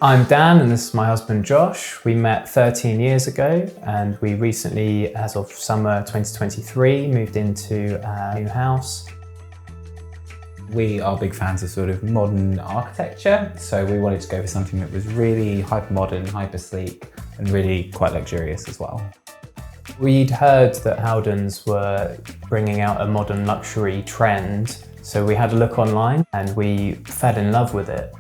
I'm Dan and this is my husband Josh. We met 13 years ago and we recently, as of summer 2023, moved into our new house. We are big fans of sort of modern architecture, so we wanted to go for something that was really hyper modern, hyper sleek, and really quite luxurious as well. We'd heard that Howdens were bringing out a modern luxury trend, so we had a look online and we fell in love with it.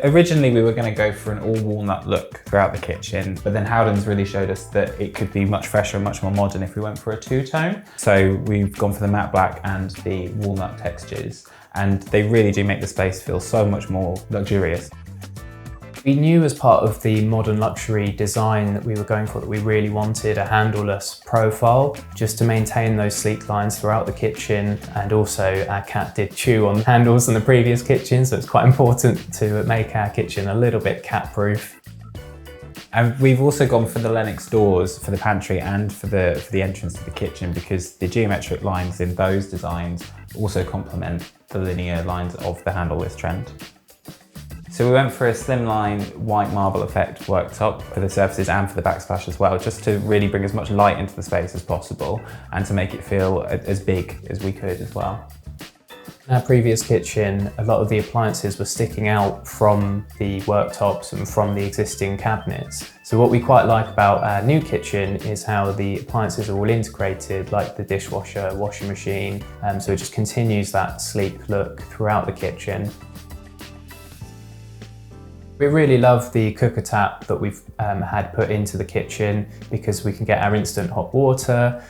Originally we were going to go for an all walnut look throughout the kitchen, but then Howdens really showed us that it could be much fresher and much more modern if we went for a two-tone. So we've gone for the matte black and the walnut textures, and they really do make the space feel so much more luxurious. We knew as part of the modern luxury design that we were going for that we really wanted a handleless profile just to maintain those sleek lines throughout the kitchen, and also our cat did chew on handles in the previous kitchen, so it's quite important to make our kitchen a little bit cat proof. And we've also gone for the Lennox doors for the pantry and for the entrance to the kitchen, because the geometric lines in those designs also complement the linear lines of the handleless trend. So we went for a slimline white marble effect worktop for the surfaces and for the backsplash as well, just to really bring as much light into the space as possible and to make it feel as big as we could as well. In our previous kitchen, a lot of the appliances were sticking out from the worktops and from the existing cabinets. So what we quite like about our new kitchen is how the appliances are all integrated, like the dishwasher, washing machine, so it just continues that sleek look throughout the kitchen. We really love the cooker tap that we've had put into the kitchen, because we can get our instant hot water,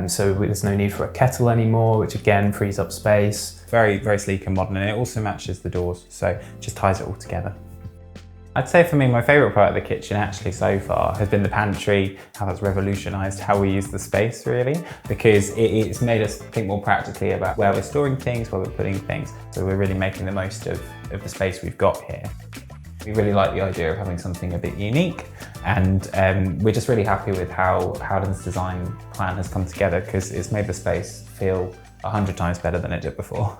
so there's no need for a kettle anymore, which again frees up space. Very, very sleek and modern, and it also matches the doors, so it just ties it all together. I'd say for me, my favourite part of the kitchen actually so far has been the pantry, how that's revolutionised how we use the space really, because it's made us think more practically about where we're storing things, where we're putting things, so we're really making the most of the space we've got here. We really like the idea of having something a bit unique, and we're just really happy with how Howdens' design plan has come together, because it's made the space feel 100 times better than it did before.